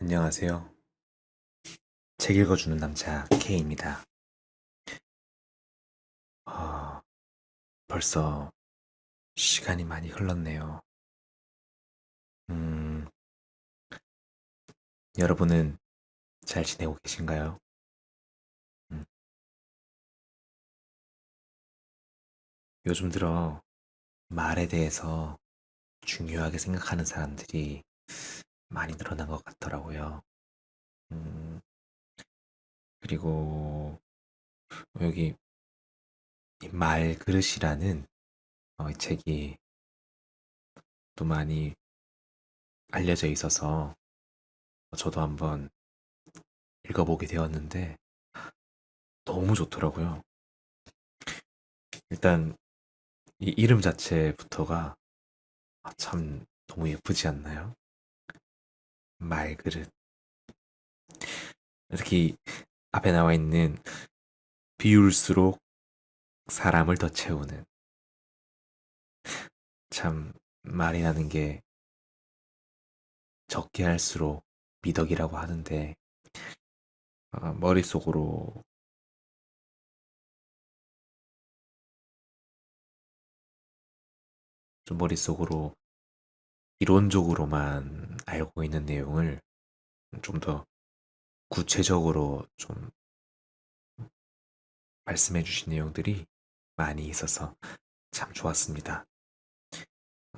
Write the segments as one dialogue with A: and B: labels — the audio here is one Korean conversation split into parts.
A: 안녕하세요. 책 읽어주는 남자 K입니다. 아, 벌써 시간이 많이 흘렀네요. 음, 여러분은 잘 지내고 계신가요? 음, 요즘 들어 말에 대해서 중요하게 생각하는 사람들이 많이 늘어난 것 같더라고요. 음, 그리고 여기 이 말그릇이라는 이 책이 또 많이 알려져 있어서 저도 한번 읽어보게 되었는데 너무 좋더라고요. 일단 이 이름 자체부터가 참 너무 예쁘지 않나요? 말그릇. 특히 앞에 나와 있는 비울수록 사람을 더 채우는 참 말이라는 게 적게 할수록 미덕이라고 하는데 머릿속으로 좀 머릿속으로 이론적으로만 알고 있는 내용을 좀 더 구체적으로 좀 말씀해 주신 내용들이 많이 있어서 참 좋았습니다.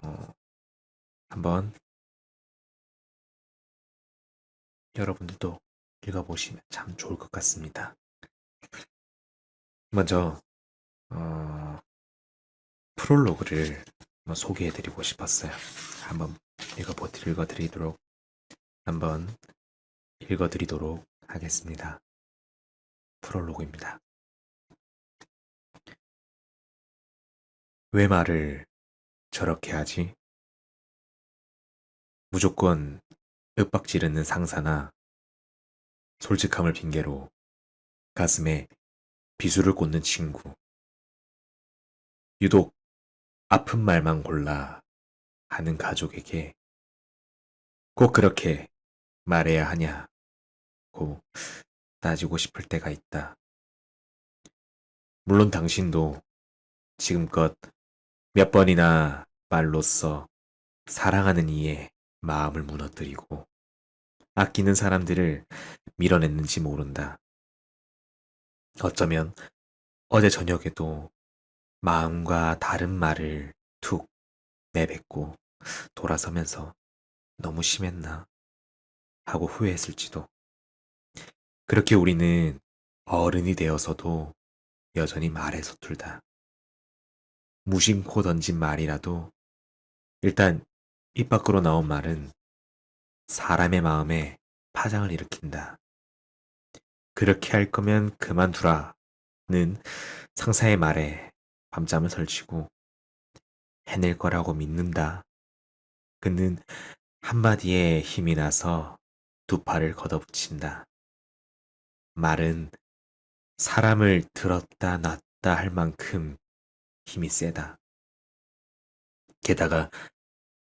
A: 어, 한번 여러분들도 읽어보시면 참 좋을 것 같습니다. 먼저 어, 프롤로그를 한번 소개해드리고 싶었어요. 한번 읽어드리도록 한번 읽어드리도록 하겠습니다. 프롤로그입니다. 왜 말을 저렇게 하지? 무조건 윽박지르는 상사나 솔직함을 핑계로 가슴에 비수를 꽂는 친구. 유독 아픈 말만 골라 하는 가족에게 꼭 그렇게 말해야 하냐고 따지고 싶을 때가 있다. 물론 당신도 지금껏 몇 번이나 말로써 사랑하는 이의 마음을 무너뜨리고 아끼는 사람들을 밀어냈는지 모른다. 어쩌면 어제 저녁에도 마음과 다른 말을 툭 내뱉고 돌아서면서 너무 심했나 하고 후회했을지도. 그렇게 우리는 어른이 되어서도 여전히 말에 서툴다. 무심코 던진 말이라도 일단 입 밖으로 나온 말은 사람의 마음에 파장을 일으킨다. 그렇게 할 거면 그만두라는 상사의 말에 밤잠을 설치고 해낼 거라고 믿는다. 그는 한마디에 힘이 나서 두 팔을 걷어붙인다. 말은 사람을 들었다 놨다 할 만큼 힘이 세다. 게다가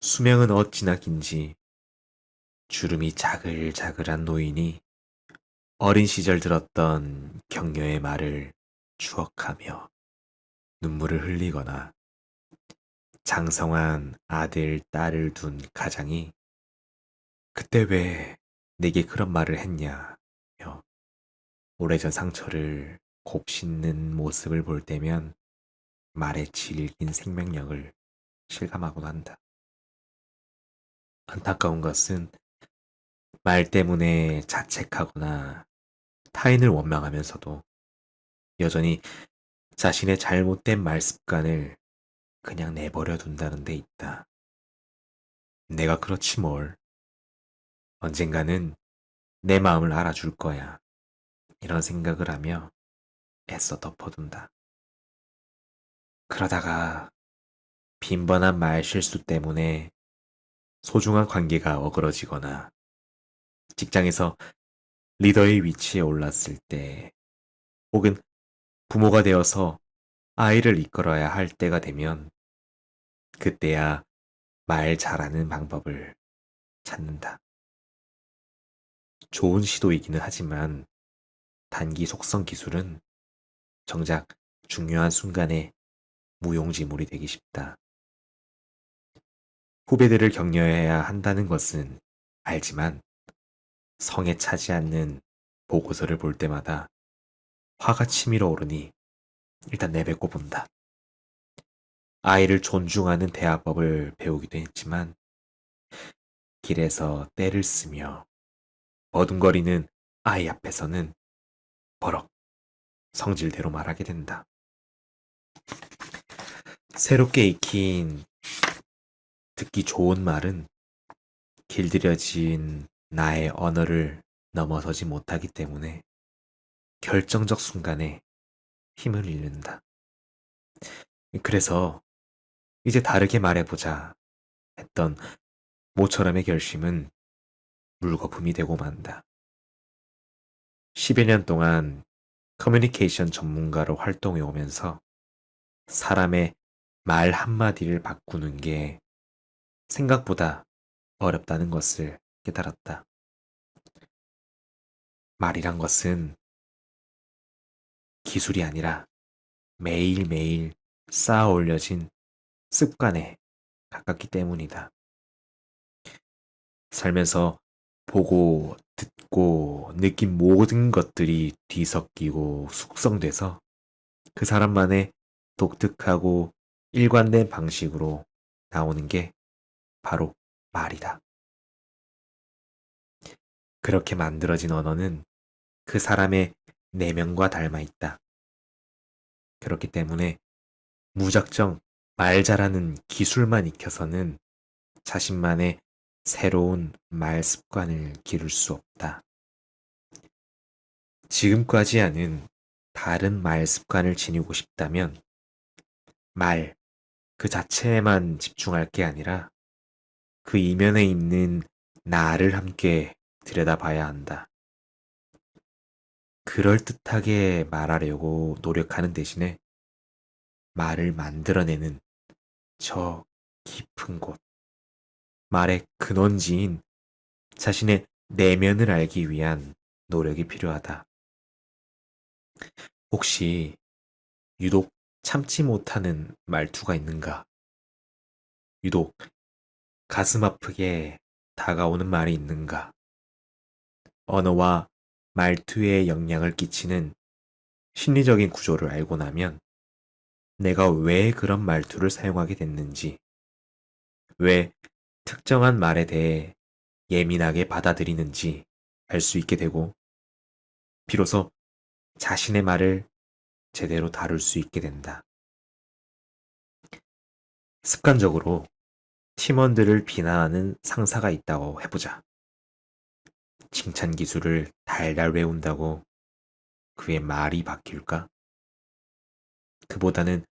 A: 수명은 어찌나 긴지 주름이 자글자글한 노인이 어린 시절 들었던 격려의 말을 추억하며 눈물을 흘리거나 장성한 아들, 딸을 둔 가장이 그때 왜 내게 그런 말을 했냐며 오래전 상처를 곱씹는 모습을 볼 때면 말의 질긴 생명력을 실감하곤 한다. 안타까운 것은 말 때문에 자책하거나 타인을 원망하면서도 여전히 자신의 잘못된 말 습관을 그냥 내버려 둔다는 데 있다. 내가 그렇지 뭘. 언젠가는 내 마음을 알아줄 거야. 이런 생각을 하며 애써 덮어둔다. 그러다가 빈번한 말 실수 때문에 소중한 관계가 어그러지거나 직장에서 리더의 위치에 올랐을 때 혹은 부모가 되어서 아이를 이끌어야 할 때가 되면 그때야 말 잘하는 방법을 찾는다. 좋은 시도이기는 하지만 단기 속성 기술은 정작 중요한 순간에 무용지물이 되기 쉽다. 후배들을 격려해야 한다는 것은 알지만 성에 차지 않는 보고서를 볼 때마다 화가 치밀어 오르니 일단 내뱉고 본다. 아이를 존중하는 대화법을 배우기도 했지만 길에서 떼를 쓰며 버둥거리는 아이 앞에서는 버럭 성질대로 말하게 된다. 새롭게 익힌 듣기 좋은 말은 길들여진 나의 언어를 넘어서지 못하기 때문에 결정적 순간에 힘을 잃는다. 그래서 이제 다르게 말해보자 했던 모처럼의 결심은 물거품이 되고 만다. 10여 년 동안 커뮤니케이션 전문가로 활동해 오면서 사람의 말 한마디를 바꾸는 게 생각보다 어렵다는 것을 깨달았다. 말이란 것은 기술이 아니라 매일매일 쌓아 올려진 습관에 가깝기 때문이다. 살면서 보고, 듣고, 느낀 모든 것들이 뒤섞이고 숙성돼서 그 사람만의 독특하고 일관된 방식으로 나오는 게 바로 말이다. 그렇게 만들어진 언어는 그 사람의 내면과 닮아 있다. 그렇기 때문에 무작정 말 잘하는 기술만 익혀서는 자신만의 새로운 말 습관을 기를 수 없다. 지금까지 하는 다른 말 습관을 지니고 싶다면 말 그 자체에만 집중할 게 아니라 그 이면에 있는 나를 함께 들여다봐야 한다. 그럴듯하게 말하려고 노력하는 대신에 말을 만들어내는 저 깊은 곳, 말의 근원지인 자신의 내면을 알기 위한 노력이 필요하다. 혹시 유독 참지 못하는 말투가 있는가? 유독 가슴 아프게 다가오는 말이 있는가? 언어와 말투에 영향을 끼치는 심리적인 구조를 알고 나면 내가 왜 그런 말투를 사용하게 됐는지, 왜 특정한 말에 대해 예민하게 받아들이는지 알 수 있게 되고, 비로소 자신의 말을 제대로 다룰 수 있게 된다. 습관적으로 팀원들을 비난하는 상사가 있다고 해보자. 칭찬 기술을 달달 외운다고 그의 말이 바뀔까? 그보다는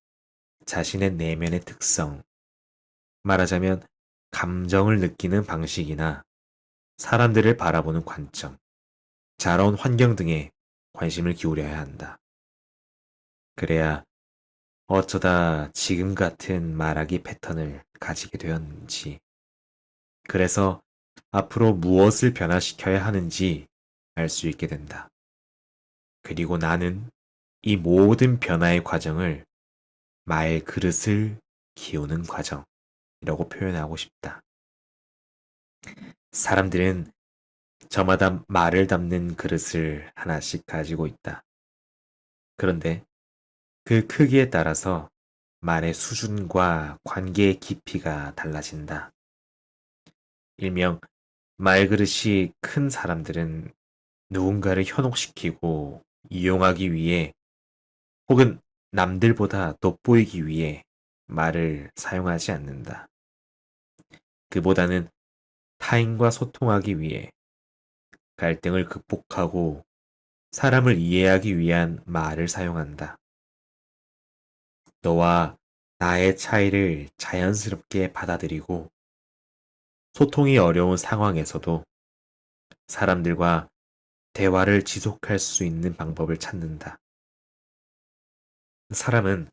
A: 자신의 내면의 특성, 말하자면 감정을 느끼는 방식이나 사람들을 바라보는 관점, 자라온 환경 등에 관심을 기울여야 한다. 그래야 어쩌다 지금 같은 말하기 패턴을 가지게 되었는지, 그래서 앞으로 무엇을 변화시켜야 하는지 알 수 있게 된다. 그리고 나는 이 모든 변화의 과정을 말 그릇을 키우는 과정이라고 표현하고 싶다. 사람들은 저마다 말을 담는 그릇을 하나씩 가지고 있다. 그런데 그 크기에 따라서 말의 수준과 관계의 깊이가 달라진다. 일명 말그릇이 큰 사람들은 누군가를 현혹시키고 이용하기 위해 혹은 남들보다 돋보이기 위해 말을 사용하지 않는다. 그보다는 타인과 소통하기 위해 갈등을 극복하고 사람을 이해하기 위한 말을 사용한다. 너와 나의 차이를 자연스럽게 받아들이고 소통이 어려운 상황에서도 사람들과 대화를 지속할 수 있는 방법을 찾는다. 사람은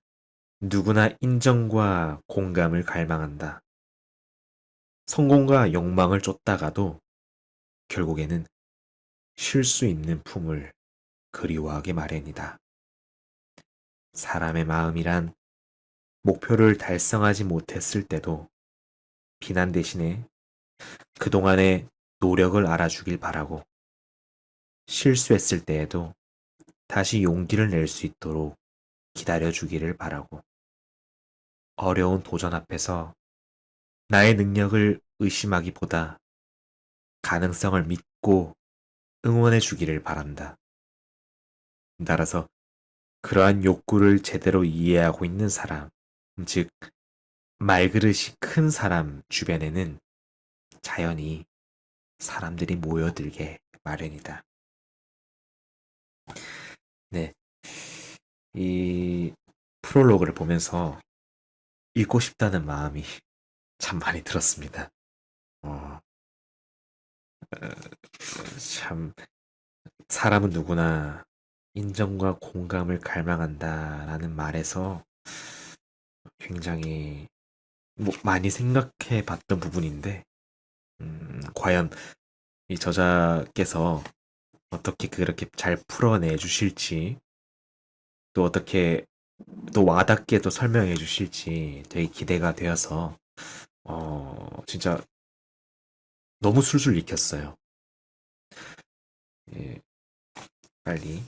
A: 누구나 인정과 공감을 갈망한다. 성공과 욕망을 쫓다가도 결국에는 쉴 수 있는 품을 그리워하게 마련이다. 사람의 마음이란 목표를 달성하지 못했을 때도 비난 대신에 그동안의 노력을 알아주길 바라고, 실수했을 때에도 다시 용기를 낼 수 있도록 기다려주기를 바라고, 어려운 도전 앞에서 나의 능력을 의심하기보다 가능성을 믿고 응원해 주기를 바란다. 따라서 그러한 욕구를 제대로 이해하고 있는 사람, 즉, 말그릇이 큰 사람 주변에는 자연히 사람들이 모여들게 마련이다. 네, 이 프롤로그를 보면서 읽고 싶다는 마음이 참 많이 들었습니다. 어, 참, 사람은 누구나 인정과 공감을 갈망한다라는 말에서 굉장히 많이 생각해 봤던 부분인데, 과연 이 저자께서 어떻게 그렇게 잘 풀어내 주실지, 또 어떻게 또 와닿게 또 설명해 주실지 되게 기대가 되어서, 진짜 너무 술술 읽혔어요. 예, 빨리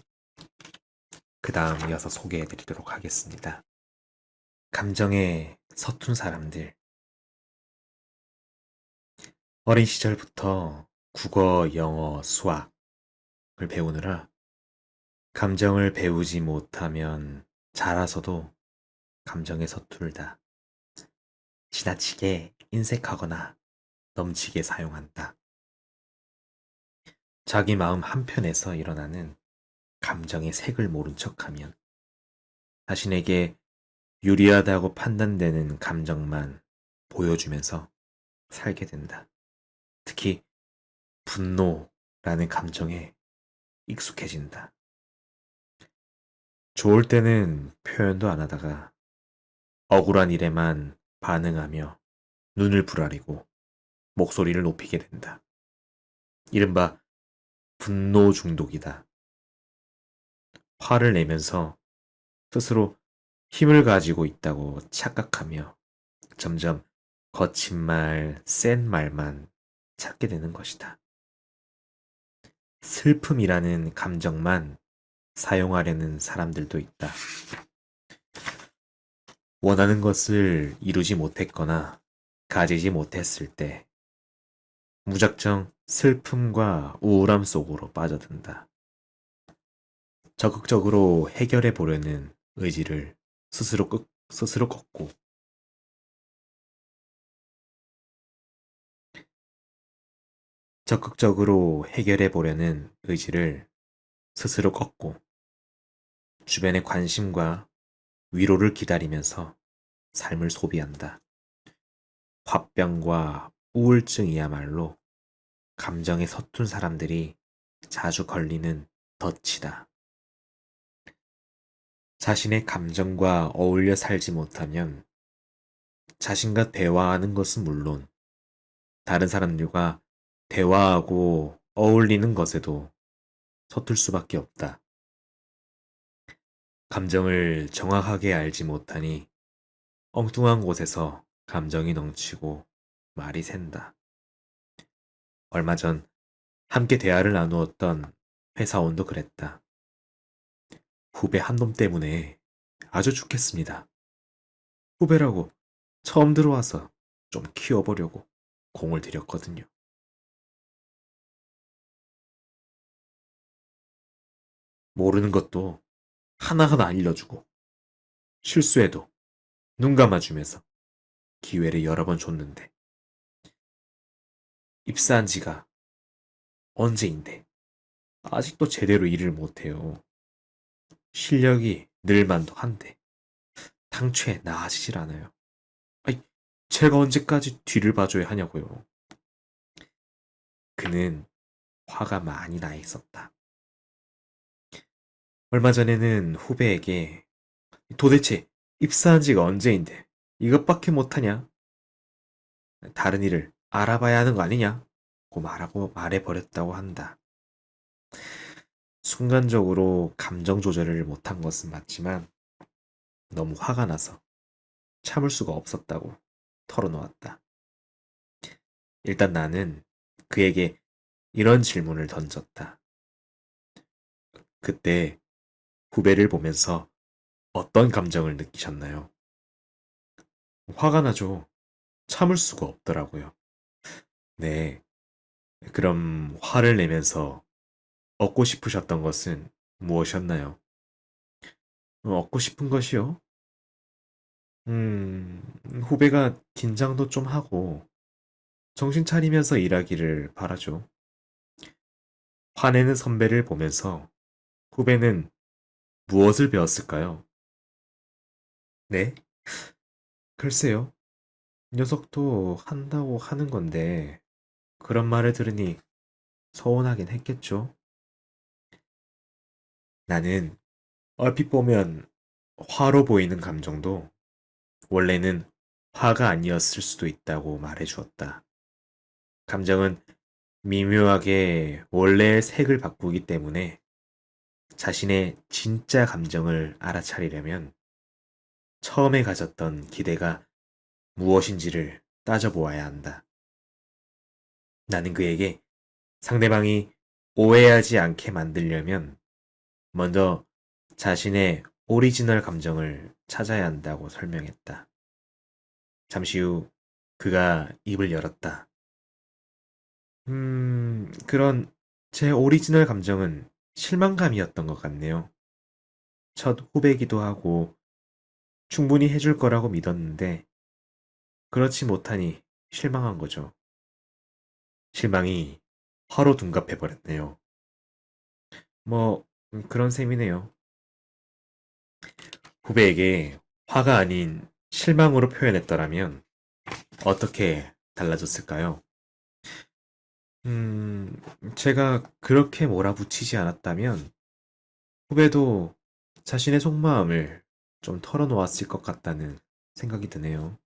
A: 그 다음 이어서 소개해 드리도록 하겠습니다. 감정에 서툰 사람들. 어린 시절부터 국어, 영어, 수학을 배우느라 감정을 배우지 못하면 자라서도 감정에 서툴다. 지나치게 인색하거나 넘치게 사용한다. 자기 마음 한편에서 일어나는 감정의 색을 모른 척하면 자신에게 유리하다고 판단되는 감정만 보여주면서 살게 된다. 특히 분노라는 감정에 익숙해진다. 좋을 때는 표현도 안 하다가 억울한 일에만 반응하며 눈을 부라리고 목소리를 높이게 된다. 이른바 분노 중독이다. 화를 내면서 스스로 힘을 가지고 있다고 착각하며 점점 거친 말, 센 말만 찾게 되는 것이다. 슬픔이라는 감정만 사용하려는 사람들도 있다. 원하는 것을 이루지 못했거나 가지지 못했을 때 무작정 슬픔과 우울함 속으로 빠져든다. 적극적으로 해결해 보려는 의지를 스스로 걷고, 적극적으로 해결해 보려는 의지를 스스로 꺾고 주변의 관심과 위로를 기다리면서 삶을 소비한다. 화병과 우울증이야말로 감정에 서툰 사람들이 자주 걸리는 덫이다. 자신의 감정과 어울려 살지 못하면 자신과 대화하는 것은 물론 다른 사람들과 대화하고 어울리는 것에도 서툴 수밖에 없다. 감정을 정확하게 알지 못하니 엉뚱한 곳에서 감정이 넘치고 말이 샌다. 얼마 전 함께 대화를 나누었던 회사원도 그랬다. 후배 한 놈 때문에 아주 죽겠습니다. 후배라고 처음 들어와서 좀 키워보려고 공을 들였거든요. 모르는 것도 하나하나 알려주고 실수해도 눈 감아주면서 기회를 여러 번 줬는데 입사한 지가 언제인데 아직도 제대로 일을 못해요. 실력이 늘만도 한데 당최 나아지질 않아요. 아니, 제가 언제까지 뒤를 봐줘야 하냐고요. 그는 화가 많이 나 있었다. 얼마 전에는 후배에게 도대체 입사한 지가 언제인데 이것밖에 못하냐? 다른 일을 알아봐야 하는 거 아니냐? 고 말하고 말해버렸다고 한다. 순간적으로 감정 조절을 못한 것은 맞지만 너무 화가 나서 참을 수가 없었다고 털어놓았다. 일단 나는 그에게 이런 질문을 던졌다. 그때 후배를 보면서 어떤 감정을 느끼셨나요? 화가 나죠. 참을 수가 없더라고요. 네. 그럼 화를 내면서 얻고 싶으셨던 것은 무엇이었나요? 얻고 싶은 것이요? 음, 후배가 긴장도 좀 하고 정신 차리면서 일하기를 바라죠. 화내는 선배를 보면서 후배는 무엇을 배웠을까요? 네? 글쎄요. 녀석도 한다고 하는 건데 그런 말을 들으니 서운하긴 했겠죠. 나는 얼핏 보면 화로 보이는 감정도 원래는 화가 아니었을 수도 있다고 말해 주었다. 감정은 미묘하게 원래의 색을 바꾸기 때문에 자신의 진짜 감정을 알아차리려면 처음에 가졌던 기대가 무엇인지를 따져보아야 한다. 나는 그에게 상대방이 오해하지 않게 만들려면 먼저 자신의 오리지널 감정을 찾아야 한다고 설명했다. 잠시 후 그가 입을 열었다. 그런 제 오리지널 감정은 실망감이었던 것 같네요. 첫 후배기도 하고 충분히 해줄 거라고 믿었는데 그렇지 못하니 실망한 거죠. 실망이 화로 둔갑해 버렸네요. 뭐 그런 셈이네요. 후배에게 화가 아닌 실망으로 표현했더라면 어떻게 달라졌을까요? 음, 제가 그렇게 몰아붙이지 않았다면 후배도 자신의 속마음을 좀 털어놓았을 것 같다는 생각이 드네요.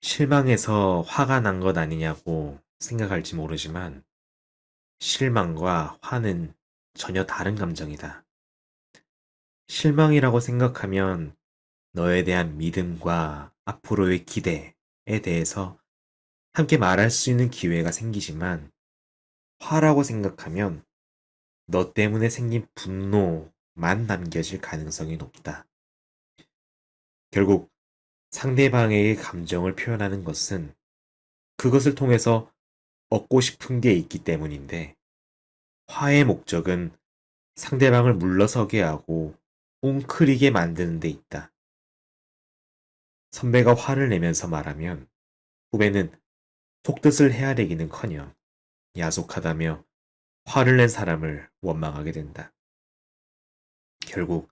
A: 실망해서 화가 난 것 아니냐고 생각할지 모르지만 실망과 화는 전혀 다른 감정이다. 실망이라고 생각하면 너에 대한 믿음과 앞으로의 기대에 대해서 함께 말할 수 있는 기회가 생기지만 화라고 생각하면 너 때문에 생긴 분노만 남겨질 가능성이 높다. 결국 상대방에게 감정을 표현하는 것은 그것을 통해서 얻고 싶은 게 있기 때문인데 화의 목적은 상대방을 물러서게 하고 웅크리게 만드는 데 있다. 선배가 화를 내면서 말하면 후배는 속뜻을 헤아리기는커녕 야속하다며 화를 낸 사람을 원망하게 된다. 결국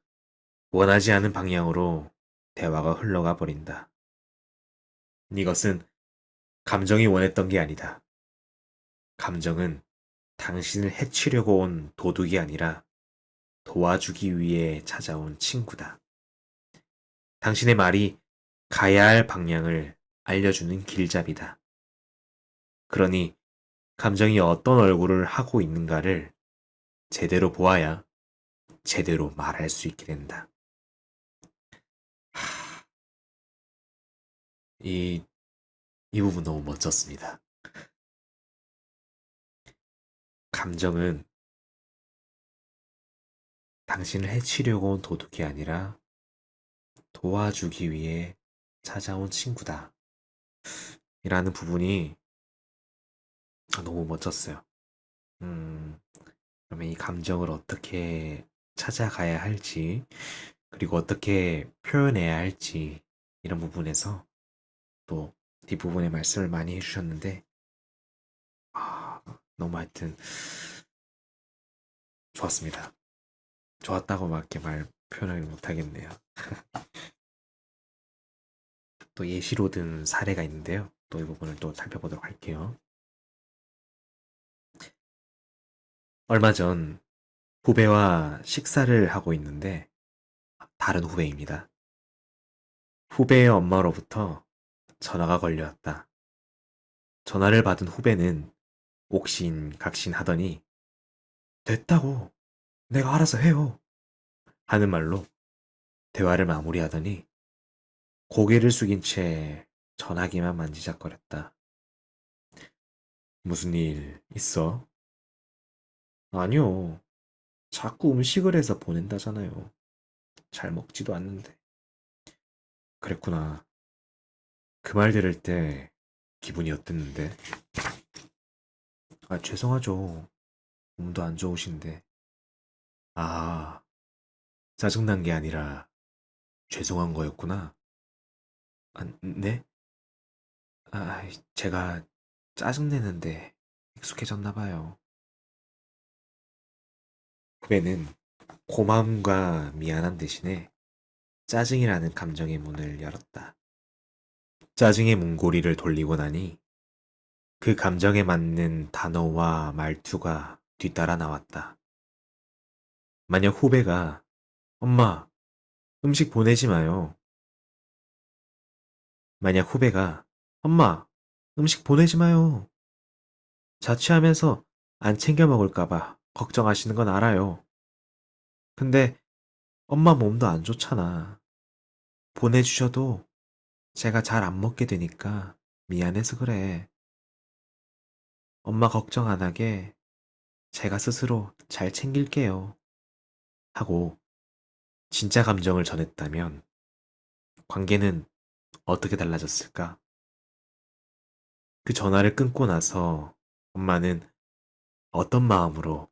A: 원하지 않은 방향으로 대화가 흘러가 버린다. 이것은 감정이 원했던 게 아니다. 감정은 당신을 해치려고 온 도둑이 아니라 도와주기 위해 찾아온 친구다. 당신의 말이 가야 할 방향을 알려주는 길잡이다. 그러니 감정이 어떤 얼굴을 하고 있는가를 제대로 보아야 제대로 말할 수 있게 된다. 이, 이 부분 너무 멋졌습니다. 감정은 당신을 해치려고 온 도둑이 아니라 도와주기 위해 찾아온 친구다. 이라는 부분이 너무 멋졌어요. 음, 그러면 이 감정을 어떻게 찾아가야 할지, 그리고 어떻게 표현해야 할지, 이런 부분에서 또 뒷부분에 말씀을 많이 해주셨는데, 아, 너무 하여튼 좋았습니다. 좋았다고 밖에 말 표현을 못하겠네요. 또 예시로 든 사례가 있는데요. 또 이 부분을 또 살펴보도록 할게요. 얼마 전 후배와 식사를 하고 있는데, 다른 후배입니다. 후배의 엄마로부터 전화가 걸려왔다. 전화를 받은 후배는 옥신각신하더니 됐다고. 내가 알아서 해요. 하는 말로 대화를 마무리하더니 고개를 숙인 채 전화기만 만지작거렸다. 무슨 일 있어? 아니요. 자꾸 음식을 해서 보낸다잖아요. 잘 먹지도 않는데. 그랬구나. 그 말 들을 때 기분이 어땠는데? 아, 죄송하죠. 몸도 안 좋으신데. 아, 짜증난 게 아니라 죄송한 거였구나. 아, 네? 아, 제가 짜증내는데 익숙해졌나 봐요. 후배는 고마움과 미안함 대신에 짜증이라는 감정의 문을 열었다. 짜증의 문고리를 돌리고 나니 그 감정에 맞는 단어와 말투가 뒤따라 나왔다. 만약 후배가 엄마, 음식 보내지 마요. 만약 후배가 엄마, 음식 보내지 마요. 자취하면서 안 챙겨 먹을까봐 걱정하시는 건 알아요. 근데 엄마 몸도 안 좋잖아. 보내주셔도 제가 잘 안 먹게 되니까 미안해서 그래. 엄마 걱정 안 하게 제가 스스로 잘 챙길게요. 하고 진짜 감정을 전했다면 관계는 어떻게 달라졌을까? 그 전화를 끊고 나서 엄마는 어떤 마음으로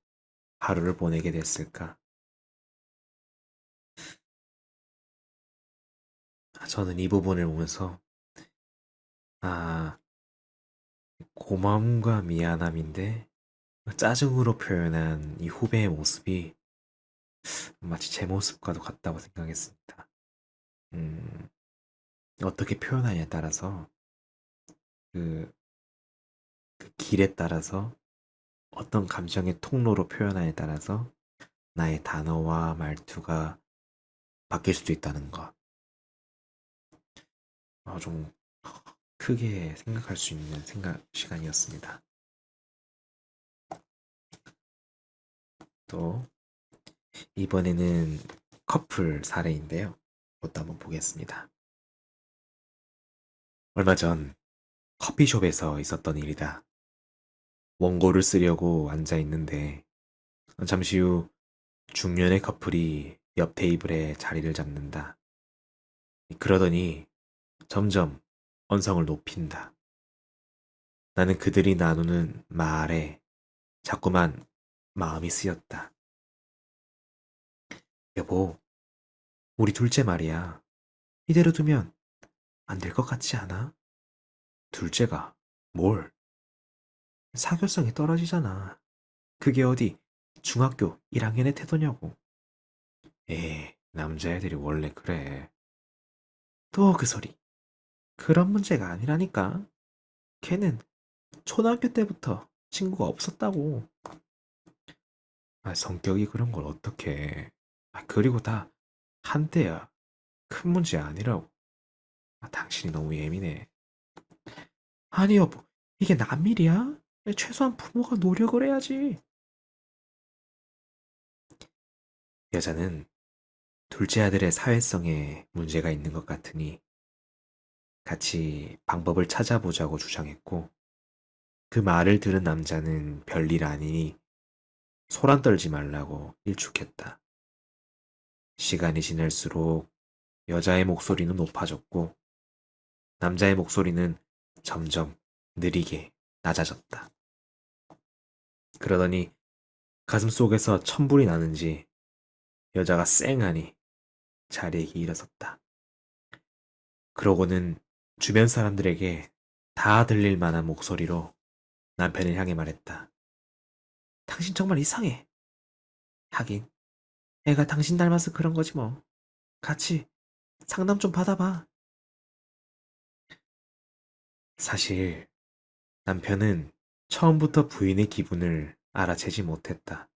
A: 하루를 보내게 됐을까? 저는 이 부분을 보면서 아, 고마움과 미안함인데 짜증으로 표현한 이 후배의 모습이 마치 제 모습과도 같다고 생각했습니다. 음, 어떻게 표현하냐에 따라서 그, 그 길에 따라서 어떤 감정의 통로로 표현하냐에 따라서 나의 단어와 말투가 바뀔 수도 있다는 것. 좀 크게 생각할 수 있는 시간이었습니다. 또 이번에는 커플 사례인데요. 그것도 한번 보겠습니다. 얼마 전 커피숍에서 있었던 일이다. 원고를 쓰려고 앉아 있는데 잠시 후 중년의 커플이 옆 테이블에 자리를 잡는다. 그러더니 점점 언성을 높인다. 나는 그들이 나누는 말에 자꾸만 마음이 쓰였다. 여보, 우리 둘째 말이야. 이대로 두면 안 될 것 같지 않아? 둘째가 뭘? 사교성이 떨어지잖아. 그게 어디 중학교 1학년의 태도냐고. 남자애들이 원래 그래. 또 그 소리. 그런 문제가 아니라니까. 걔는 초등학교 때부터 친구가 없었다고. 성격이 그런 걸 어떡해. 그리고 다 한때야. 큰 문제 아니라고. 당신이 너무 예민해. 아니 여보, 이게 남일이야? 최소한 부모가 노력을 해야지. 여자는 둘째 아들의 사회성에 문제가 있는 것 같으니 같이 방법을 찾아보자고 주장했고 그 말을 들은 남자는 별일 아니니 소란 떨지 말라고 일축했다. 시간이 지날수록 여자의 목소리는 높아졌고 남자의 목소리는 점점 느리게 낮아졌다. 그러더니 가슴 속에서 천불이 나는지 여자가 쌩하니 자리에 일어섰다. 그러고는 주변 사람들에게 다 들릴 만한 목소리로 남편을 향해 말했다. 당신 정말 이상해. 하긴 애가 당신 닮아서 그런 거지 뭐. 같이 상담 좀 받아봐. 사실 남편은 처음부터 부인의 기분을 알아채지 못했다.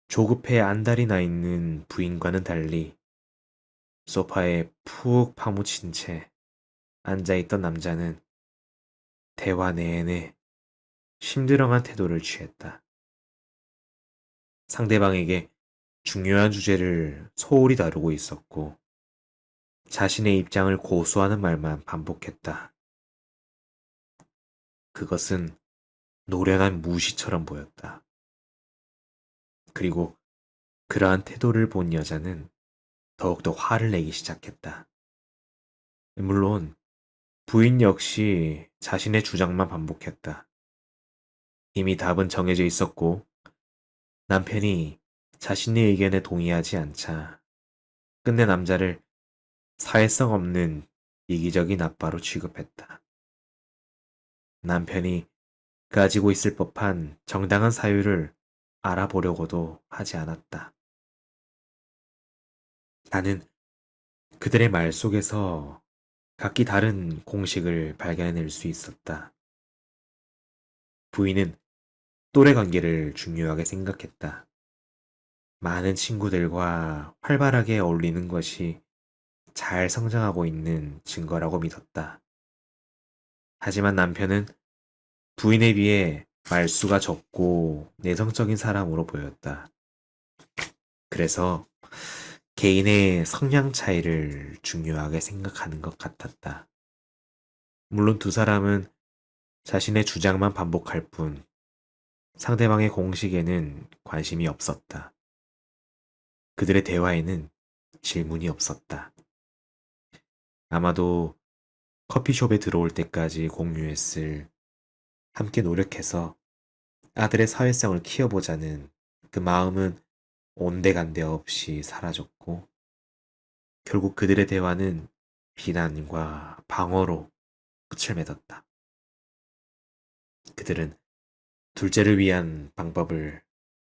A: 조급해 안달이 나 있는 부인과는 달리 소파에 푹 파묻힌 채 앉아있던 남자는 대화 내내 심드렁한 태도를 취했다. 상대방에게 중요한 주제를 소홀히 다루고 있었고 자신의 입장을 고수하는 말만 반복했다. 그것은 노련한 무시처럼 보였다. 그리고 그러한 태도를 본 여자는 더욱더 화를 내기 시작했다. 물론 부인 역시 자신의 주장만 반복했다. 이미 답은 정해져 있었고 남편이 자신의 의견에 동의하지 않자 끝내 남자를 사회성 없는 이기적인 아빠로 취급했다. 남편이 가지고 있을 법한 정당한 사유를 알아보려고도 하지 않았다. 나는 그들의 말 속에서 각기 다른 공식을 발견해낼 수 있었다. 부인은 또래 관계를 중요하게 생각했다. 많은 친구들과 활발하게 어울리는 것이 잘 성장하고 있는 증거라고 믿었다. 하지만 남편은 부인에 비해 말수가 적고 내성적인 사람으로 보였다. 그래서 개인의 성향 차이를 중요하게 생각하는 것 같았다. 물론 두 사람은 자신의 주장만 반복할 뿐 상대방의 공식에는 관심이 없었다. 그들의 대화에는 질문이 없었다. 아마도 커피숍에 들어올 때까지 공유했을 함께 노력해서 아들의 사회성을 키워보자는 그 마음은 온데간데 없이 사라졌고 결국 그들의 대화는 비난과 방어로 끝을 맺었다. 그들은 둘째를 위한 방법을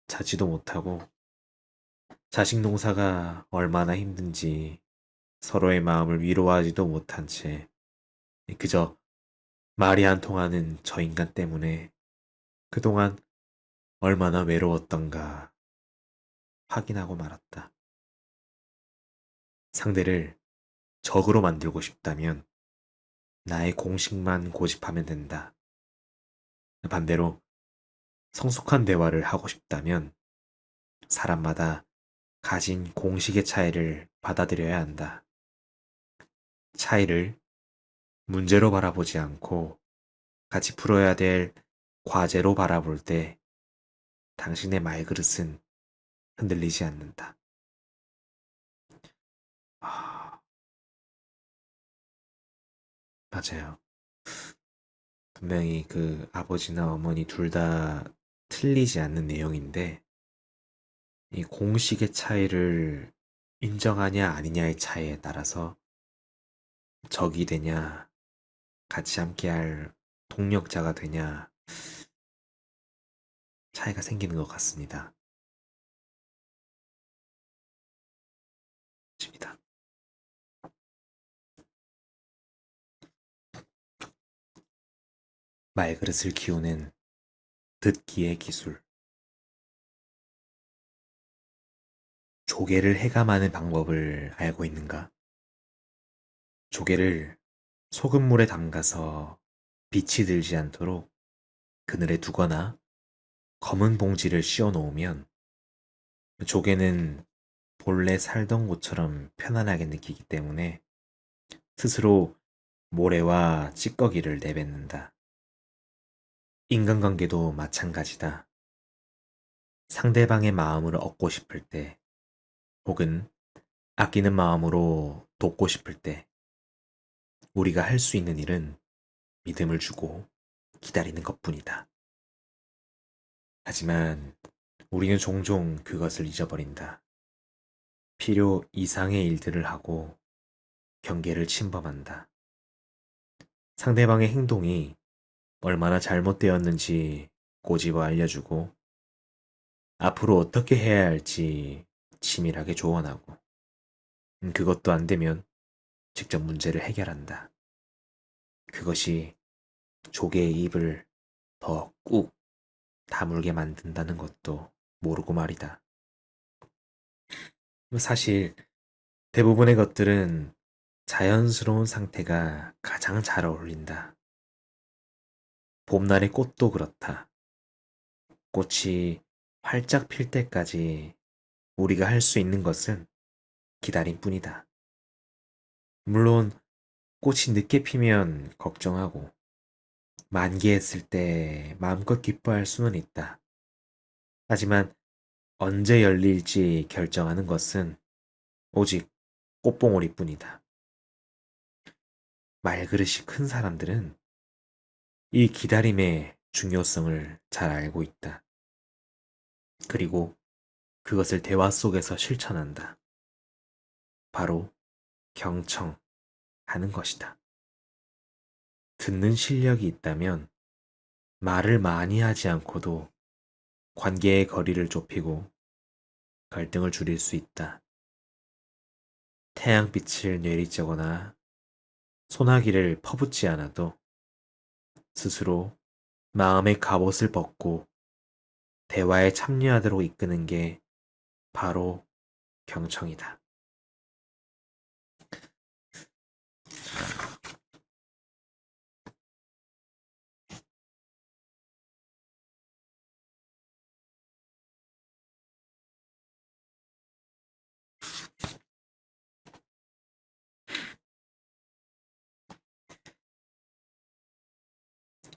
A: 찾지도 못하고 자식 농사가 얼마나 힘든지 서로의 마음을 위로하지도 못한 채 그저 말이 안 통하는 저 인간 때문에 그동안 얼마나 외로웠던가 확인하고 말았다. 상대를 적으로 만들고 싶다면 나의 공식만 고집하면 된다. 반대로 성숙한 대화를 하고 싶다면 사람마다 가진 공식의 차이를 받아들여야 한다. 차이를 문제로 바라보지 않고 같이 풀어야 될 과제로 바라볼 때 당신의 말그릇은 흔들리지 않는다. 아, 맞아요. 분명히 그 아버지나 어머니 둘 다 틀리지 않는 내용인데 이 공식의 차이를 인정하냐 아니냐의 차이에 따라서 적이 되냐 같이 함께할 동력자가 되냐 차이가 생기는 것 같습니다. 집니다. 말그릇을 키우는 듣기의 기술. 조개를 해감하는 방법을 알고 있는가? 조개를 소금물에 담가서 빛이 들지 않도록 그늘에 두거나 검은 봉지를 씌워 놓으면 조개는 본래 살던 곳처럼 편안하게 느끼기 때문에 스스로 모래와 찌꺼기를 내뱉는다. 인간관계도 마찬가지다. 상대방의 마음을 얻고 싶을 때, 혹은 아끼는 마음으로 돕고 싶을 때, 우리가 할 수 있는 일은 믿음을 주고 기다리는 것뿐이다. 하지만 우리는 종종 그것을 잊어버린다. 필요 이상의 일들을 하고 경계를 침범한다. 상대방의 행동이 얼마나 잘못되었는지 꼬집어 알려주고 앞으로 어떻게 해야 할지 치밀하게 조언하고 그것도 안 되면 직접 문제를 해결한다. 그것이 조개의 입을 더 꾹 다물게 만든다는 것도 모르고 말이다. 사실 대부분의 것들은 자연스러운 상태가 가장 잘 어울린다. 봄날의 꽃도 그렇다. 꽃이 활짝 필 때까지 우리가 할 수 있는 것은 기다림 뿐이다. 물론 꽃이 늦게 피면 걱정하고 만개했을 때 마음껏 기뻐할 수는 있다. 하지만 언제 열릴지 결정하는 것은 오직 꽃봉오리뿐이다. 말그릇이 큰 사람들은 이 기다림의 중요성을 잘 알고 있다. 그리고 그것을 대화 속에서 실천한다. 바로 경청하는 것이다. 듣는 실력이 있다면 말을 많이 하지 않고도 관계의 거리를 좁히고 갈등을 줄일 수 있다. 태양빛을 내리쬐거나 소나기를 퍼붓지 않아도 스스로 마음의 갑옷을 벗고 대화에 참여하도록 이끄는 게 바로 경청이다.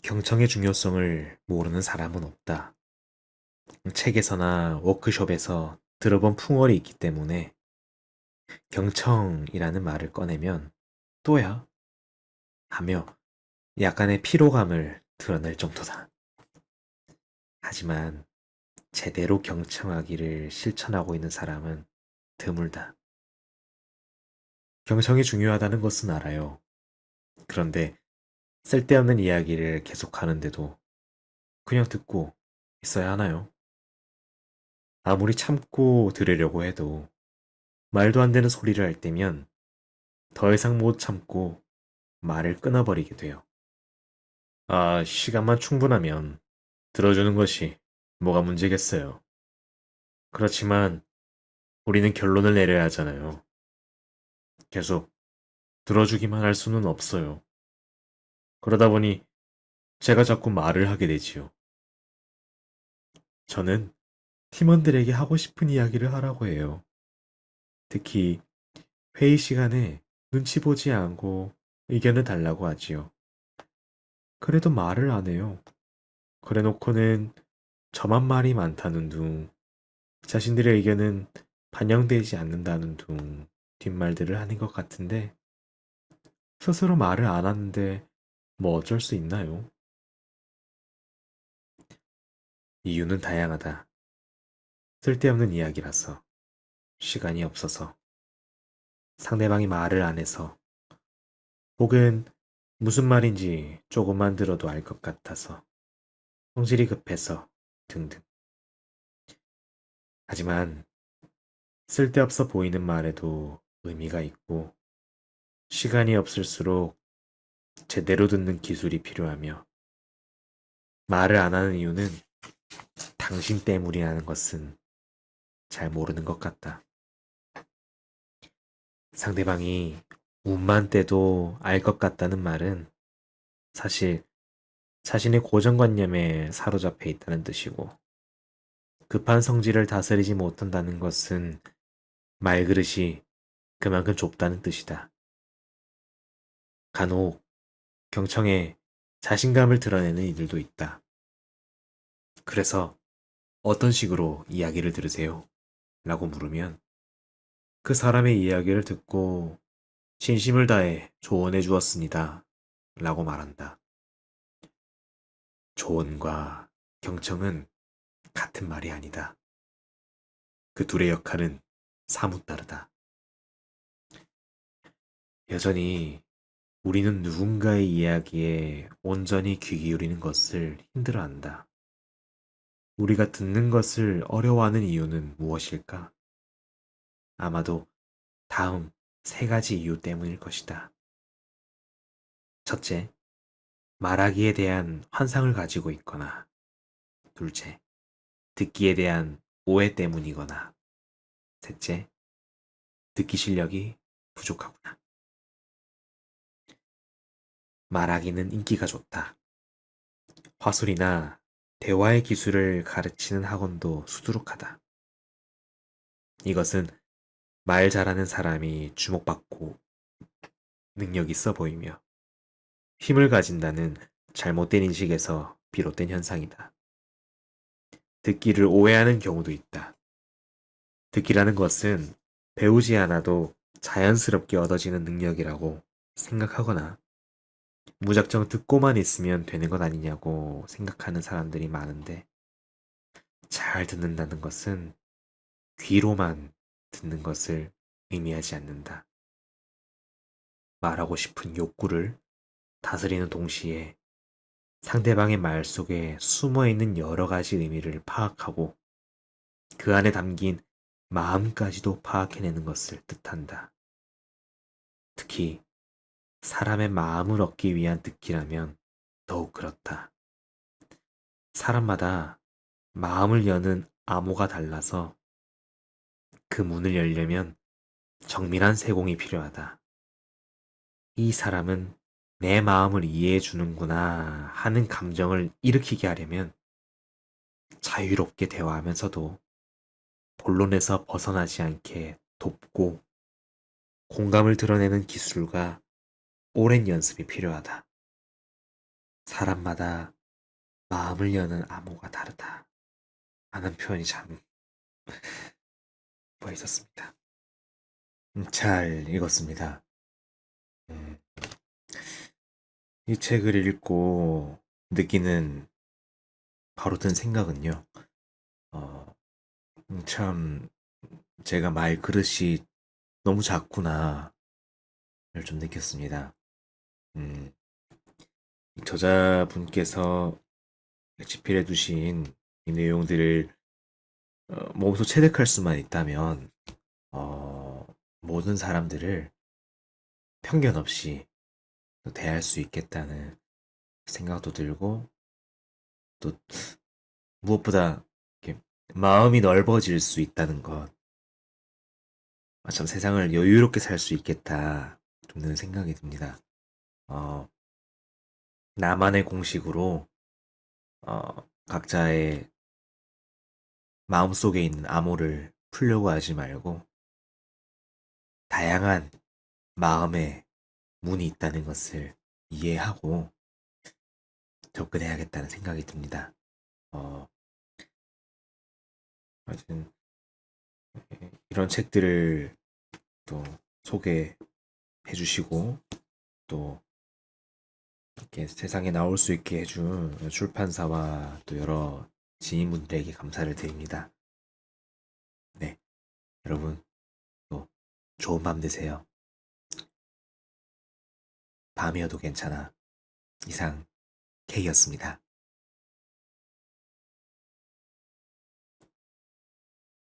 A: 경청의 중요성을 모르는 사람은 없다. 책에서나 워크숍에서 들어본 풍월이 있기 때문에 경청이라는 말을 꺼내면 또야 하며 약간의 피로감을 드러낼 정도다. 하지만 제대로 경청하기를 실천하고 있는 사람은 드물다. 경청이 중요하다는 것은 알아요. 그런데 쓸데없는 이야기를 계속하는데도 그냥 듣고 있어야 하나요? 아무리 참고 들으려고 해도 말도 안 되는 소리를 할 때면 더 이상 못 참고 말을 끊어버리게 돼요. 아, 시간만 충분하면 들어주는 것이 뭐가 문제겠어요. 그렇지만 우리는 결론을 내려야 하잖아요. 계속 들어주기만 할 수는 없어요. 그러다 보니 제가 자꾸 말을 하게 되지요. 저는 팀원들에게 하고 싶은 이야기를 하라고 해요. 특히 회의 시간에 눈치 보지 않고 의견을 달라고 하지요. 그래도 말을 안 해요. 그래 놓고는 저만 말이 많다는 둥, 자신들의 의견은 반영되지 않는다는 둥, 뒷말들을 하는 것 같은데, 스스로 말을 안 하는데 뭐 어쩔 수 있나요? 이유는 다양하다. 쓸데없는 이야기라서, 시간이 없어서, 상대방이 말을 안 해서, 혹은 무슨 말인지 조금만 들어도 알 것 같아서, 성질이 급해서, 등등. 하지만 쓸데없어 보이는 말에도 의미가 있고, 시간이 없을수록 제대로 듣는 기술이 필요하며, 말을 안 하는 이유는 당신 때문이라는 것은 잘 모르는 것 같다. 상대방이 운만 떼도 알 것 같다는 말은 사실 자신의 고정관념에 사로잡혀 있다는 뜻이고, 급한 성질을 다스리지 못한다는 것은 말그릇이 그만큼 좁다는 뜻이다. 간혹 경청에 자신감을 드러내는 이들도 있다. 그래서 어떤 식으로 이야기를 들으세요? 라고 물으면 그 사람의 이야기를 듣고 진심을 다해 조언해 주었습니다. 라고 말한다. 조언과 경청은 같은 말이 아니다. 그 둘의 역할은 사뭇 다르다. 여전히 우리는 누군가의 이야기에 온전히 귀 기울이는 것을 힘들어한다. 우리가 듣는 것을 어려워하는 이유는 무엇일까? 아마도 다음 세 가지 이유 때문일 것이다. 첫째, 말하기에 대한 환상을 가지고 있거나, 둘째, 듣기에 대한 오해 때문이거나, 셋째, 듣기 실력이 부족하구나. 말하기는 인기가 좋다. 화술이나 대화의 기술을 가르치는 학원도 수두룩하다. 이것은 말 잘하는 사람이 주목받고 능력 있어 보이며 힘을 가진다는 잘못된 인식에서 비롯된 현상이다. 듣기를 오해하는 경우도 있다. 듣기라는 것은 배우지 않아도 자연스럽게 얻어지는 능력이라고 생각하거나 무작정 듣고만 있으면 되는 것 아니냐고 생각하는 사람들이 많은데 잘 듣는다는 것은 귀로만 듣는 것을 의미하지 않는다. 말하고 싶은 욕구를 다스리는 동시에 상대방의 말 속에 숨어 있는 여러 가지 의미를 파악하고 그 안에 담긴 마음까지도 파악해내는 것을 뜻한다. 특히 사람의 마음을 얻기 위한 듣기라면 더욱 그렇다. 사람마다 마음을 여는 암호가 달라서 그 문을 열려면 정밀한 세공이 필요하다. 이 사람은 내 마음을 이해해 주는구나 하는 감정을 일으키게 하려면 자유롭게 대화하면서도 본론에서 벗어나지 않게 돕고 공감을 드러내는 기술과 오랜 연습이 필요하다. 사람마다 마음을 여는 암호가 다르다 하는 표현이 참 멋있었습니다. 잘 읽었습니다. 음, 이 책을 읽고 느끼는 바로 든 생각은요. 어, 참 제가 말 그릇이 너무 작구나를 좀 느꼈습니다. 음, 이 저자분께서 집필해 두신 이 내용들을 몸소 체득할 수만 있다면 어, 모든 사람들을 편견 없이 또 대할 수 있겠다는 생각도 들고 또 무엇보다 이렇게 마음이 넓어질 수 있다는 것, 참 세상을 여유롭게 살 수 있겠다 좀 드는 생각이 듭니다. 어, 나만의 공식으로 각자의 마음속에 있는 암호를 풀려고 하지 말고 다양한 마음의 문이 있다는 것을 이해하고 접근해야겠다는 생각이 듭니다. 어, 하여튼 이런 책들을 또 소개해 주시고 또 이렇게 세상에 나올 수 있게 해준 출판사와 또 여러 지인분들에게 감사를 드립니다. 네, 여러분 또 좋은 밤 되세요. 밤이어도 괜찮아. 이상 K였습니다.